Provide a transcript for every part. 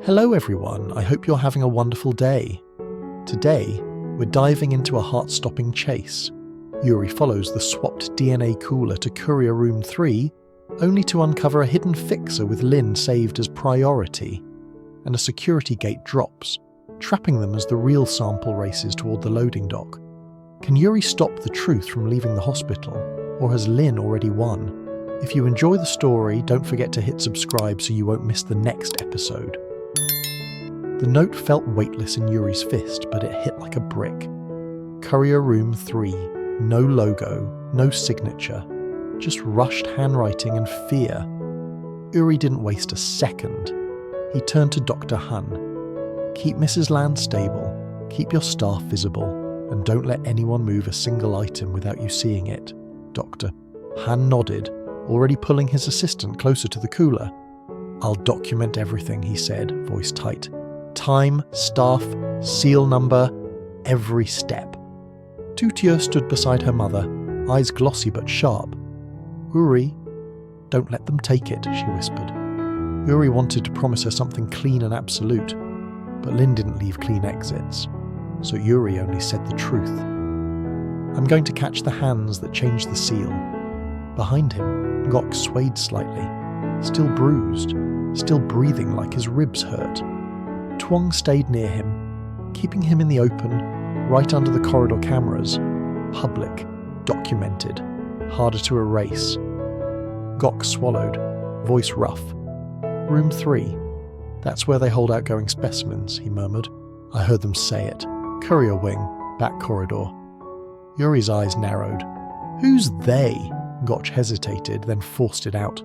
Hello everyone, I hope you're having a wonderful day. Today, we're diving into a heart-stopping chase. Yuri follows the swapped DNA cooler to Courier Room 3, only to uncover a hidden fixer with Lynn saved as priority, and a security gate drops, trapping them as the real sample races toward the loading dock. Can Yuri stop the truth from leaving the hospital, or has Lynn already won? If you enjoy the story, don't forget to hit subscribe so you won't miss the next episode. The note felt weightless in Yuri's fist, but it hit like a brick. Courier Room 3. No logo, no signature. Just rushed handwriting and fear. Yuri didn't waste a second. He turned to Dr. Han. Keep Mrs. Land stable, keep your staff visible, and don't let anyone move a single item without you seeing it, Doctor. Han nodded, already pulling his assistant closer to the cooler. I'll document everything, he said, voice tight. Time, staff, seal number, every step. Tu Tieu stood beside her mother, eyes glossy but sharp. Yuri, don't let them take it, she whispered. Yuri wanted to promise her something clean and absolute, but Lynn didn't leave clean exits, so Yuri only said the truth. I'm going to catch the hands that changed the seal. Behind him, Ngok swayed slightly, still bruised, still breathing like his ribs hurt. Tuong stayed near him, keeping him in the open, right under the corridor cameras. Public, documented, harder to erase. Ngok swallowed, voice rough. Room 3. That's where they hold outgoing specimens, he murmured. I heard them say it. Courier wing, back corridor. Yuri's eyes narrowed. Who's they? Ngok hesitated, then forced it out.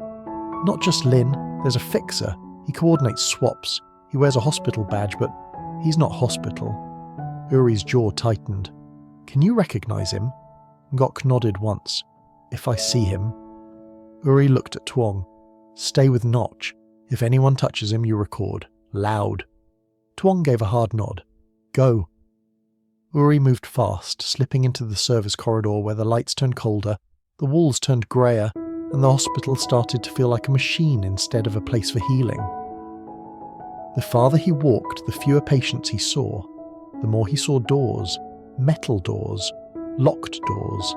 Not just Lynn, there's a fixer. He coordinates swaps. He wears a hospital badge, but he's not hospital. Yuri's jaw tightened. Can you recognize him? Ngok nodded once. If I see him. Yuri looked at Tuong. Stay with Notch. If anyone touches him, you record. Loud. Tuong gave a hard nod. Go. Yuri moved fast, slipping into the service corridor where the lights turned colder, the walls turned greyer, and the hospital started to feel like a machine instead of a place for healing. The farther he walked, the fewer patients he saw. The more he saw doors, metal doors, locked doors,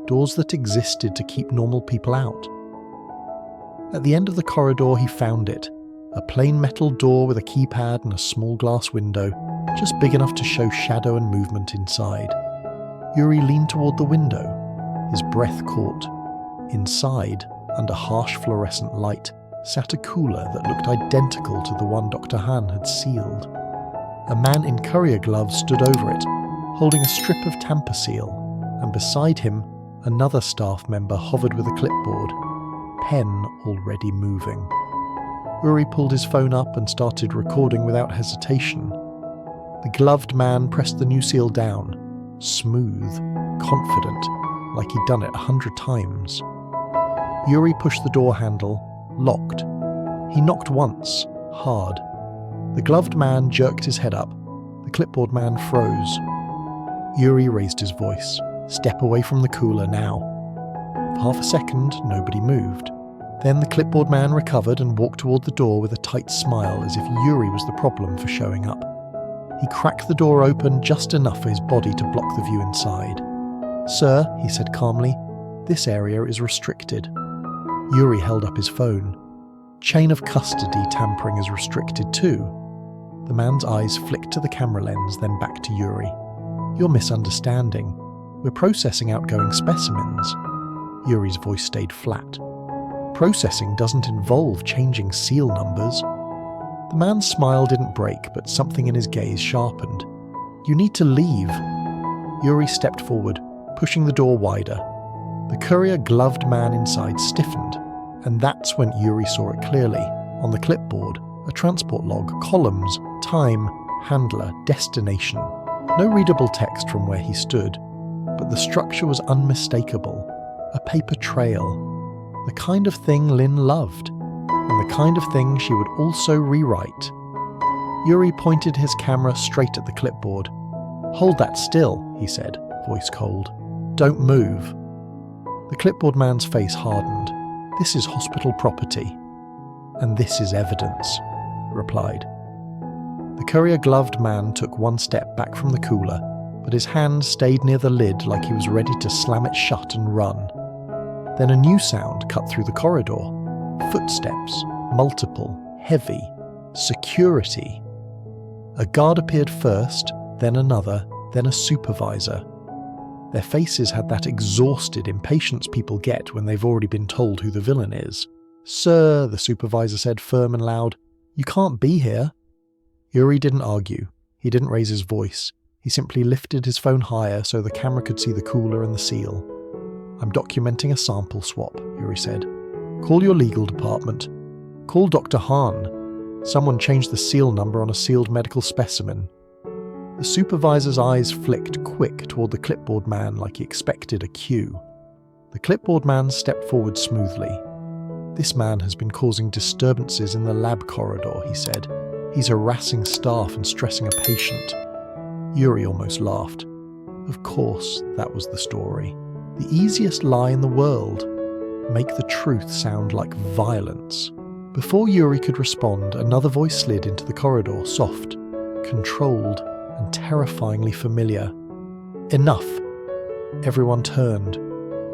doors that existed to keep normal people out. At the end of the corridor he found it, a plain metal door with a keypad and a small glass window, just big enough to show shadow and movement inside. Yuri leaned toward the window, his breath caught. Inside, under harsh fluorescent light, sat a cooler that looked identical to the one Dr. Han had sealed. A man in courier gloves stood over it, holding a strip of tamper seal, and beside him, another staff member hovered with a clipboard, pen already moving. Yuri pulled his phone up and started recording without hesitation. The gloved man pressed the new seal down, smooth, confident, like he'd done it 100 times. Yuri pushed the door handle, locked. He knocked once, hard. The gloved man jerked his head up. The clipboard man froze. Yuri raised his voice. Step away from the cooler now. For half a second, nobody moved. Then the clipboard man recovered and walked toward the door with a tight smile as if Yuri was the problem for showing up. He cracked the door open just enough for his body to block the view inside. Sir, he said calmly, this area is restricted. Yuri held up his phone. Chain of custody tampering is restricted too. The man's eyes flicked to the camera lens, then back to Yuri. You're misunderstanding. We're processing outgoing specimens. Yuri's voice stayed flat. Processing doesn't involve changing seal numbers. The man's smile didn't break, but something in his gaze sharpened. You need to leave. Yuri stepped forward, pushing the door wider. The courier-gloved man inside stiffened, and that's when Yuri saw it clearly. On the clipboard, a transport log, columns, time, handler, destination. No readable text from where he stood, but the structure was unmistakable. A paper trail. The kind of thing Lynn loved, and the kind of thing she would also rewrite. Yuri pointed his camera straight at the clipboard. Hold that still, he said, voice cold. Don't move. The clipboard man's face hardened. This is hospital property. And this is evidence, replied. The courier-gloved man took one step back from the cooler, but his hand stayed near the lid like he was ready to slam it shut and run. Then a new sound cut through the corridor. Footsteps, multiple, heavy, security. A guard appeared first, then another, then a supervisor. Their faces had that exhausted impatience people get when they've already been told who the villain is. "Sir," the supervisor said, firm and loud, "you can't be here." Yuri didn't argue. He didn't raise his voice. He simply lifted his phone higher so the camera could see the cooler and the seal. "I'm documenting a sample swap," Yuri said. "Call your legal department. Call Dr. Hahn. Someone changed the seal number on a sealed medical specimen." The supervisor's eyes flicked quick toward the clipboard man like he expected a cue. The clipboard man stepped forward smoothly. "This man has been causing disturbances in the lab corridor," he said. "He's harassing staff and stressing a patient." Yuri almost laughed. Of course, that was the story. The easiest lie in the world. Make the truth sound like violence. Before Yuri could respond, another voice slid into the corridor, soft, controlled, and terrifyingly familiar. "Enough!" Everyone turned.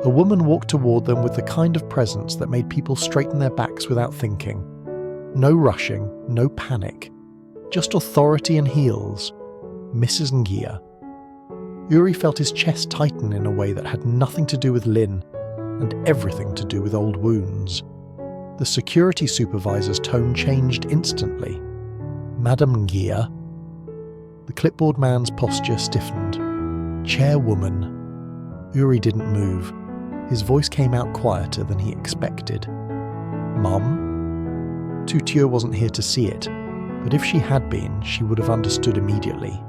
A woman walked toward them with the kind of presence that made people straighten their backs without thinking. No rushing, no panic. Just authority and heels. Mrs. Nghia. Yuri felt his chest tighten in a way that had nothing to do with Lynn, and everything to do with old wounds. The security supervisor's tone changed instantly. "Madam Nghia." The clipboard man's posture stiffened. "Chairwoman." Yuri didn't move. His voice came out quieter than he expected. "Mum?" Tu Tieu wasn't here to see it, but if she had been, she would have understood immediately.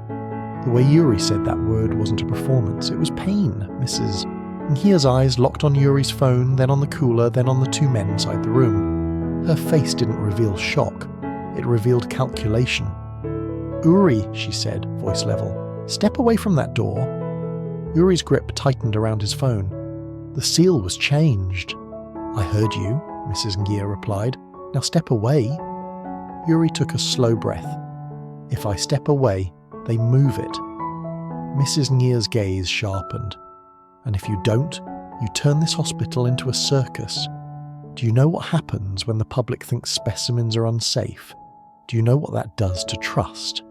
The way Yuri said that word wasn't a performance, it was pain, Mrs. Nghia's eyes locked on Yuri's phone, then on the cooler, then on the two men inside the room. Her face didn't reveal shock, it revealed calculation. "Uri," she said, voice level, "step away from that door." Yuri's grip tightened around his phone. The seal was changed. "I heard you," Mrs. Nghia replied. "Now step away." Yuri took a slow breath. "If I step away, they move it." Mrs. Nghia's gaze sharpened. "And if you don't, you turn this hospital into a circus. Do you know what happens when the public thinks specimens are unsafe? Do you know what that does to trust?"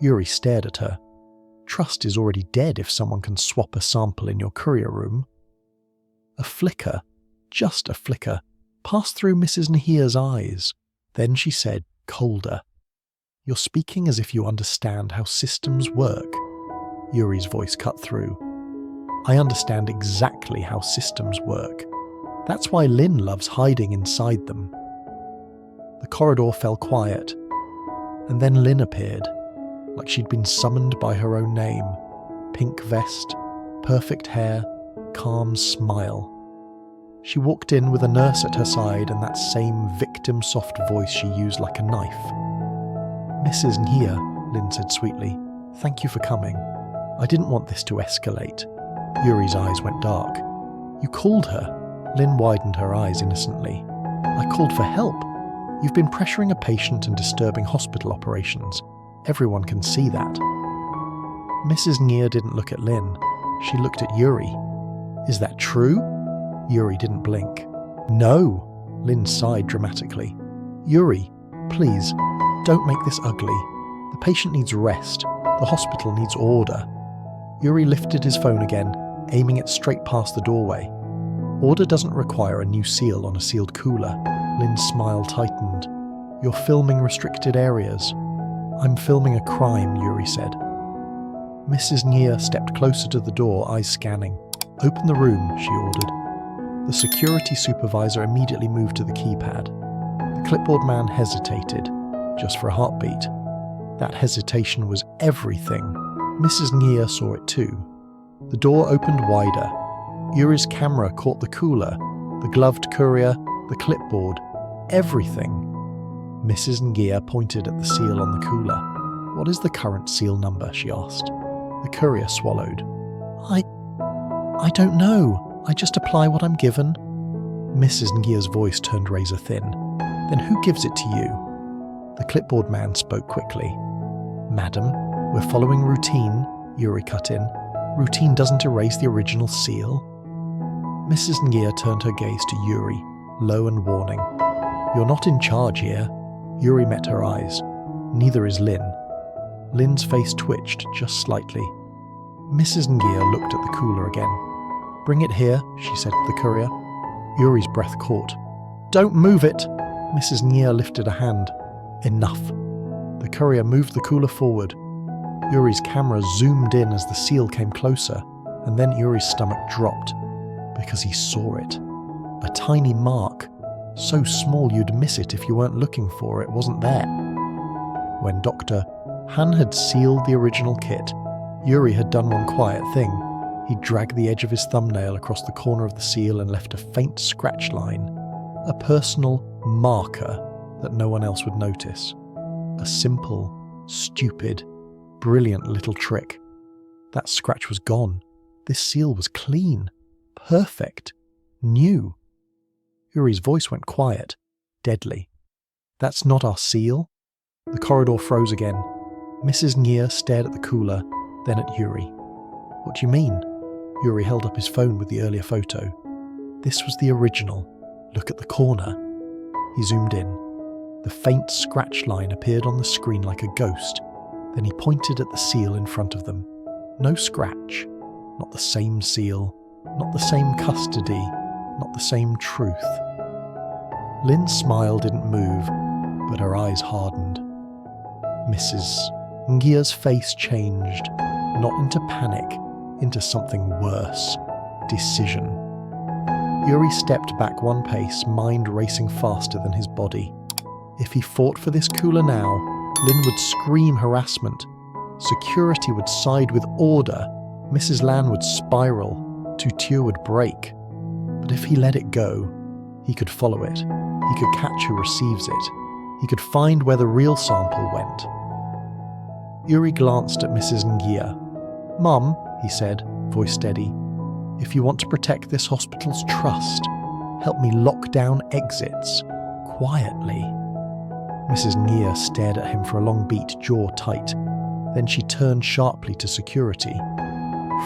Yuri stared at her. Trust is already dead if someone can swap a sample in your courier room. A flicker, just a flicker, passed through Mrs. Nghia's eyes. Then she said, colder, "You're speaking as if you understand how systems work." Yuri's voice cut through. "I understand exactly how systems work. That's why Lynn loves hiding inside them." The corridor fell quiet, and then Lynn appeared, like she'd been summoned by her own name. Pink vest, perfect hair, calm smile. She walked in with a nurse at her side and that same victim-soft voice she used like a knife. "Mrs. Nghia," Lynn said sweetly, "thank you for coming. I didn't want this to escalate." Yuri's eyes went dark. "You called her?" Lynn widened her eyes innocently. "I called for help. You've been pressuring a patient and disturbing hospital operations. Everyone can see that." Mrs. Nghia didn't look at Lynn. She looked at Yuri. "Is that true?" Yuri didn't blink. "No," Lynn sighed dramatically. "Yuri, please, don't make this ugly. The patient needs rest. The hospital needs order." Yuri lifted his phone again, aiming it straight past the doorway. "Order doesn't require a new seal on a sealed cooler." Lynn's smile tightened. "You're filming restricted areas." "I'm filming a crime," Yuri said. Mrs. Nghia stepped closer to the door, eyes scanning. "Open the room," she ordered. The security supervisor immediately moved to the keypad. The clipboard man hesitated, just for a heartbeat. That hesitation was everything. Mrs. Nghia saw it too. The door opened wider. Yuri's camera caught the cooler, the gloved courier, the clipboard, everything. Mrs. Nghia pointed at the seal on the cooler. "What is the current seal number?" she asked. The courier swallowed. I don't know. I just apply what I'm given." Mrs. Nghia's voice turned razor thin. "Then who gives it to you?" The clipboard man spoke quickly. "Madam, we're following routine," Yuri cut in. "Routine doesn't erase the original seal." Mrs. Nghia turned her gaze to Yuri, low and warning. "You're not in charge here." Yuri met her eyes. "Neither is Lynn." Lynn's face twitched just slightly. Mrs. Nghia looked at the cooler again. "Bring it here," she said to the courier. Yuri's breath caught. "Don't move it!" Mrs. Nghia lifted a hand. "Enough." The courier moved the cooler forward. Yuri's camera zoomed in as the seal came closer, and then Yuri's stomach dropped, because he saw it. A tiny mark, so small you'd miss it if you weren't looking for it, wasn't there. When Dr. Han had sealed the original kit, Yuri had done one quiet thing. He dragged the edge of his thumbnail across the corner of the seal and left a faint scratch line, a personal marker that no one else would notice. A simple, stupid, brilliant little trick. That scratch was gone. This seal was clean, perfect, new. Yuri's voice went quiet, deadly. "That's not our seal?" The corridor froze again. Mrs. Nghia stared at the cooler, then at Yuri. "What do you mean?" Yuri held up his phone with the earlier photo. "This was the original. Look at the corner." He zoomed in. The faint scratch line appeared on the screen like a ghost. Then he pointed at the seal in front of them. No scratch. Not the same seal. Not the same custody. Not the same truth. Lynn's smile didn't move, but her eyes hardened. Mrs. Nghia's face changed, not into panic, into something worse. Decision. Yuri stepped back one pace, mind racing faster than his body. If he fought for this cooler now, Lynn would scream harassment. Security would side with order. Mrs. Lan would spiral. Tu Tieu would break. But if he let it go, he could follow it. He could catch who receives it. He could find where the real sample went. Yuri glanced at Mrs. Nghia. "Mum," he said, voice steady, "if you want to protect this hospital's trust, help me lock down exits. Quietly." Mrs. Nghia stared at him for a long beat, jaw tight. Then she turned sharply to security.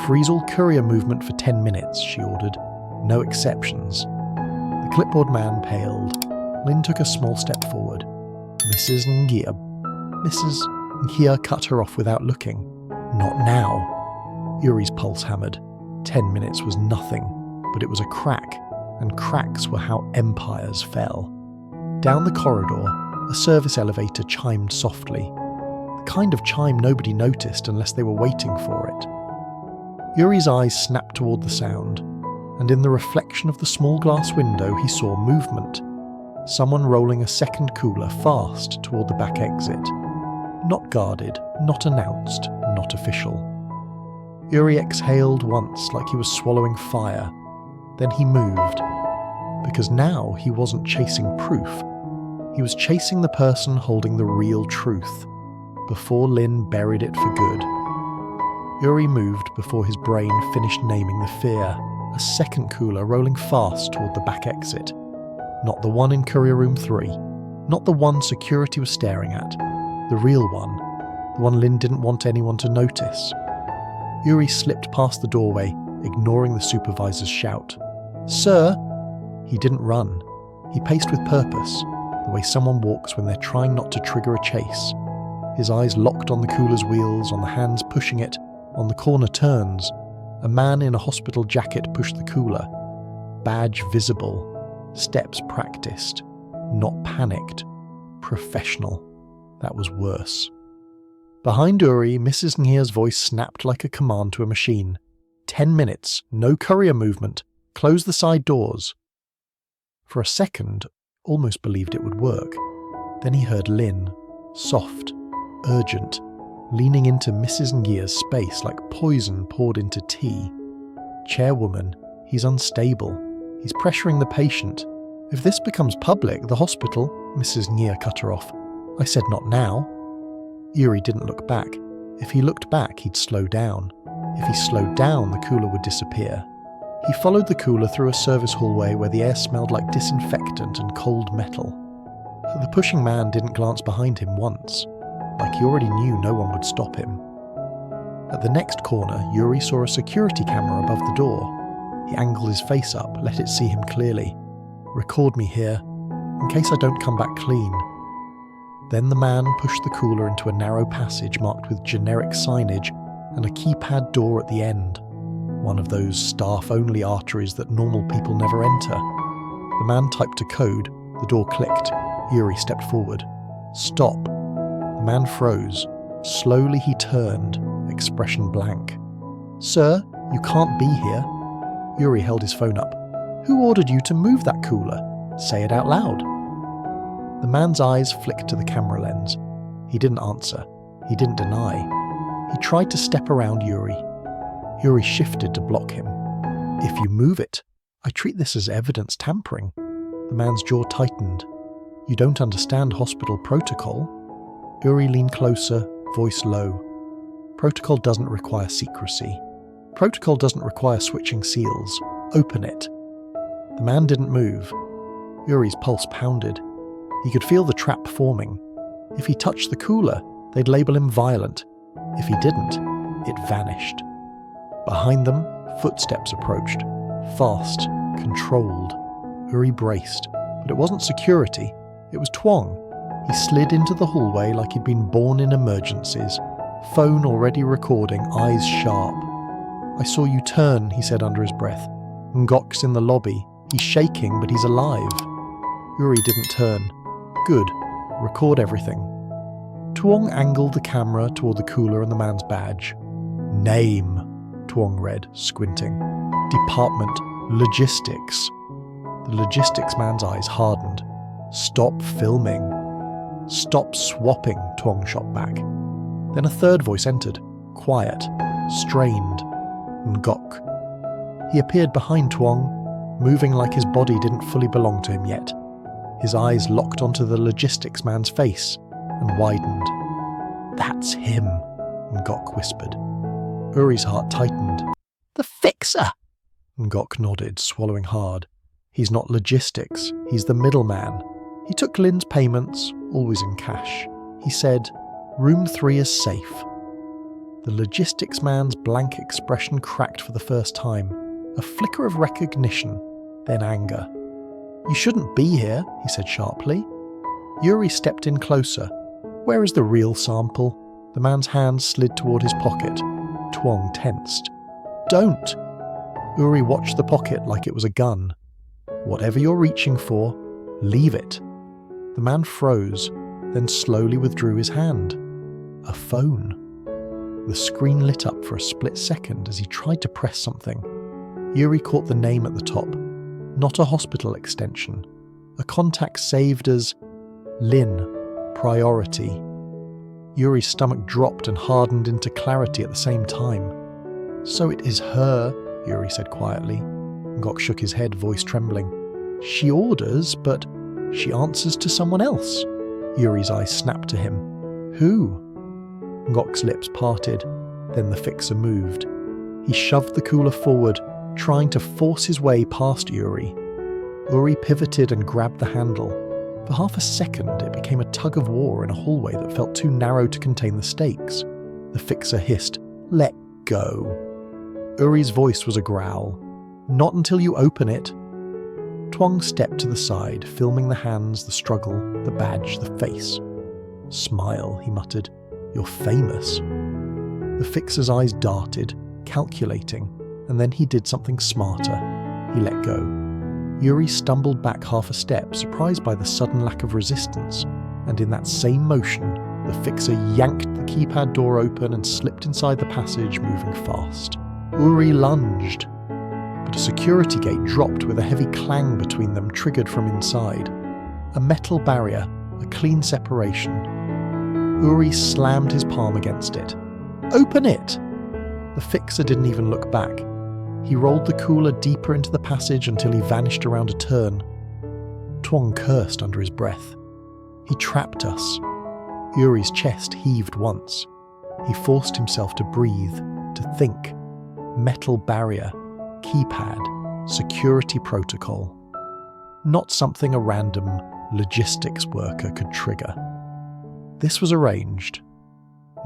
"Freeze all courier movement for 10 minutes, she ordered. "No exceptions." The clipboard man paled. Lynn took a small step forward. Mrs. Nghia cut her off without looking. "Not now." Yuri's pulse hammered. 10 minutes was nothing, but it was a crack, and cracks were how empires fell. Down the corridor, a service elevator chimed softly. The kind of chime nobody noticed unless they were waiting for it. Yuri's eyes snapped toward the sound, and in the reflection of the small glass window he saw movement. Someone rolling a second cooler fast toward the back exit. Not guarded, not announced, not official. Yuri exhaled once like he was swallowing fire. Then he moved. Because now he wasn't chasing proof. He was chasing the person holding the real truth, before Lynn buried it for good. Yuri moved before his brain finished naming the fear. A second cooler rolling fast toward the back exit. Not the one in Courier Room 3. Not the one security was staring at. The real one. The one Lynn didn't want anyone to notice. Yuri slipped past the doorway, ignoring the supervisor's shout. "Sir!" He didn't run. He paced with purpose, the way someone walks when they're trying not to trigger a chase. His eyes locked on the cooler's wheels, on the hands pushing it, on the corner turns. A man in a hospital jacket pushed the cooler. Badge visible. Steps practiced. Not panicked. Professional. That was worse. Behind Yuri, Mrs. Nghia's voice snapped like a command to a machine. 10 minutes, no courier movement. Close the side doors. For a second, almost believed it would work. Then he heard Lynn, soft, urgent, leaning into Mrs. Nghia's space like poison poured into tea. "Chairwoman, he's unstable. He's pressuring the patient. If this becomes public, the hospital..." Mrs. Nghia cut her off. "I said not now." Yuri didn't look back. If he looked back, he'd slow down. If he slowed down, the cooler would disappear. He followed the cooler through a service hallway where the air smelled like disinfectant and cold metal. The pushing man didn't glance behind him once, like he already knew no one would stop him. At the next corner, Yuri saw a security camera above the door. He angled his face up, let it see him clearly. "Record me here, in case I don't come back clean." Then the man pushed the cooler into a narrow passage marked with generic signage and a keypad door at the end, one of those staff-only arteries that normal people never enter. The man typed a code, the door clicked. Yuri stepped forward. "Stop." The man froze. Slowly he turned, expression blank. "Sir, you can't be here." Yuri held his phone up. "Who ordered you to move that cooler? Say it out loud." The man's eyes flicked to the camera lens. He didn't answer. He didn't deny. He tried to step around Yuri. Yuri shifted to block him. "If you move it, I treat this as evidence tampering." The man's jaw tightened. "You don't understand hospital protocol." Yuri leaned closer, voice low. "Protocol doesn't require secrecy. Protocol doesn't require switching seals. Open it." The man didn't move. Yuri's pulse pounded. He could feel the trap forming. If he touched the cooler, they'd label him violent. If he didn't, it vanished. Behind them, footsteps approached. Fast, controlled. Yuri braced, but it wasn't security. It was Tuong. He slid into the hallway like he'd been born in emergencies. Phone already recording, eyes sharp. "I saw you turn," he said under his breath. "Ngok's in the lobby. He's shaking, but he's alive." Yuri didn't turn. "Good. Record everything." Tuong angled the camera toward the cooler and the man's badge. "Name," Tuong read, squinting. "Department, Logistics." The logistics man's eyes hardened. "Stop filming." "Stop swapping," Tuong shot back. Then a third voice entered, quiet, strained. Ngok. He appeared behind Tuong, moving like his body didn't fully belong to him yet. His eyes locked onto the logistics man's face and widened. "That's him," Ngok whispered. Yuri's heart tightened. "The fixer!" Ngok nodded, swallowing hard. "He's not logistics, he's the middleman. He took Lin's payments, always in cash. He said, 'Room 3 is safe.'" The logistics man's blank expression cracked for the first time. A flicker of recognition, then anger. "You shouldn't be here," he said sharply. Yuri stepped in closer. "Where is the real sample?" The man's hand slid toward his pocket. Tuong tensed. "Don't!" Yuri watched the pocket like it was a gun. "Whatever you're reaching for, leave it." The man froze, then slowly withdrew his hand. A phone. The screen lit up for a split second as he tried to press something. Yuri caught the name at the top. Not a hospital extension. A contact saved as Lin, priority. Yuri's stomach dropped and hardened into clarity at the same time. "So it is her," Yuri said quietly. Ngok shook his head, voice trembling. "She orders, but she answers to someone else." Yuri's eyes snapped to him. "Who?" Ngok's lips parted. Then the fixer moved. He shoved the cooler forward, trying to force his way past Yuri. Yuri pivoted and grabbed the handle. For half a second, it became a tug-of-war in a hallway that felt too narrow to contain the stakes. The fixer hissed, "Let go." Yuri's voice was a growl. "Not until you open it." Tuong stepped to the side, filming the hands, the struggle, the badge, the face. "Smile," he muttered. "You're famous." The fixer's eyes darted, calculating, and then he did something smarter. He let go. Yuri stumbled back half a step, surprised by the sudden lack of resistance, and in that same motion, the fixer yanked the keypad door open and slipped inside the passage, moving fast. Yuri lunged, but a security gate dropped with a heavy clang between them, triggered from inside. A metal barrier, a clean separation. Yuri slammed his palm against it. "Open it!" The fixer didn't even look back. He rolled the cooler deeper into the passage until he vanished around a turn. Tuong cursed under his breath. "He trapped us." Yuri's chest heaved once. He forced himself to breathe, to think. Metal barrier, keypad, security protocol. Not something a random logistics worker could trigger. This was arranged.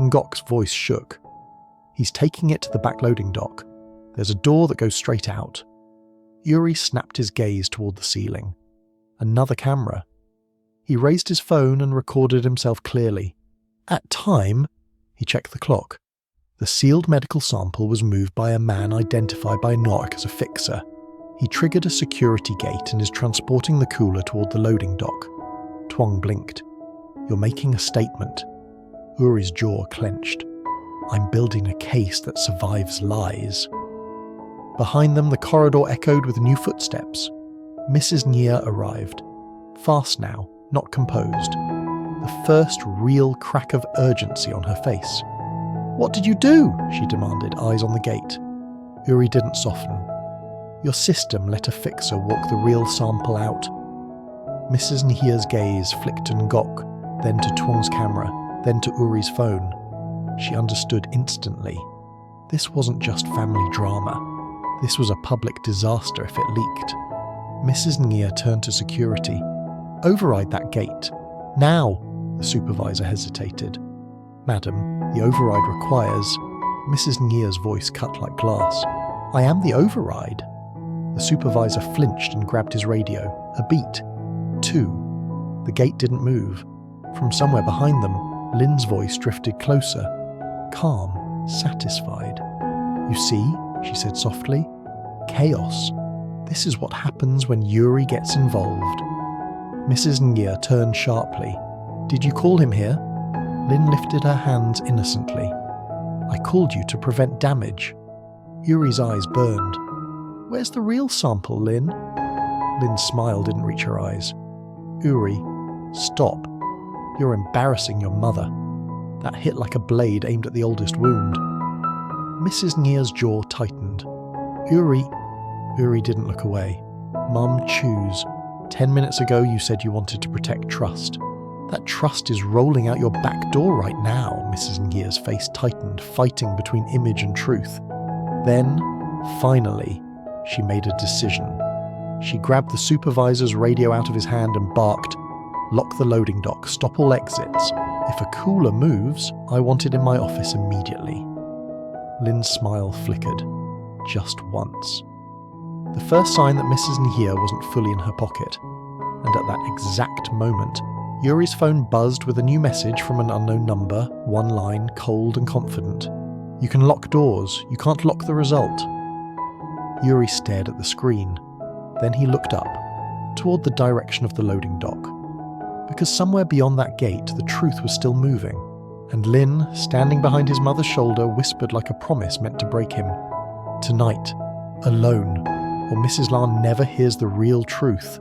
Ngok's voice shook. He's taking it to the back loading dock. There's a door that goes straight out. Yuri snapped his gaze toward the ceiling. Another camera. He raised his phone and recorded himself clearly. At time, he checked the clock. The sealed medical sample was moved by a man identified by Ngok as a fixer. He triggered a security gate and is transporting the cooler toward the loading dock. Twong blinked. You're making a statement. Uri's jaw clenched. I'm building a case that survives lies. Behind them, the corridor echoed with new footsteps. Mrs. Nghia arrived. Fast now, not composed. The first real crack of urgency on her face. What did you do? She demanded, eyes on the gate. Uri didn't soften. Your system let a fixer walk the real sample out. Mrs. Nghia's gaze flicked to Ngok, then to Twong's camera, then to Uri's phone. She understood instantly. This wasn't just family drama. This was a public disaster if it leaked. Mrs. Nghia turned to security. Override that gate. Now, the supervisor hesitated. Madam, the override requires... Mrs. Nghia's voice cut like glass. I am the override. The supervisor flinched and grabbed his radio. A beat. 2. The gate didn't move. From somewhere behind them, Lin's voice drifted closer. Calm, satisfied. You see, she said softly. Chaos. This is what happens when Yuri gets involved. Mrs. Nghia turned sharply. Did you call him here? Lin lifted her hands innocently. I called you to prevent damage. Yuri's eyes burned. Where's the real sample, Lin? Lin's smile didn't reach her eyes. Uri, stop. You're embarrassing your mother. That hit like a blade aimed at the oldest wound. Mrs. Nghyia's jaw tightened. Uri didn't look away. Mum, choose. 10 minutes ago you said you wanted to protect trust. That trust is rolling out your back door right now. Mrs. Nghyia's face tightened, fighting between image and truth. Then, finally, she made a decision. She grabbed the supervisor's radio out of his hand and barked, lock the loading dock, stop all exits. If a cooler moves, I want it in my office immediately. Lin's smile flickered. Just once. The first sign that Mrs. Nghia wasn't fully in her pocket. And at that exact moment, Yuri's phone buzzed with a new message from an unknown number, one line, cold and confident. You can lock doors, you can't lock the result. Yuri stared at the screen. Then he looked up, toward the direction of the loading dock. Because somewhere beyond that gate, the truth was still moving. And Lin, standing behind his mother's shoulder, whispered like a promise meant to break him. Tonight, alone, or Mrs. Lan never hears the real truth.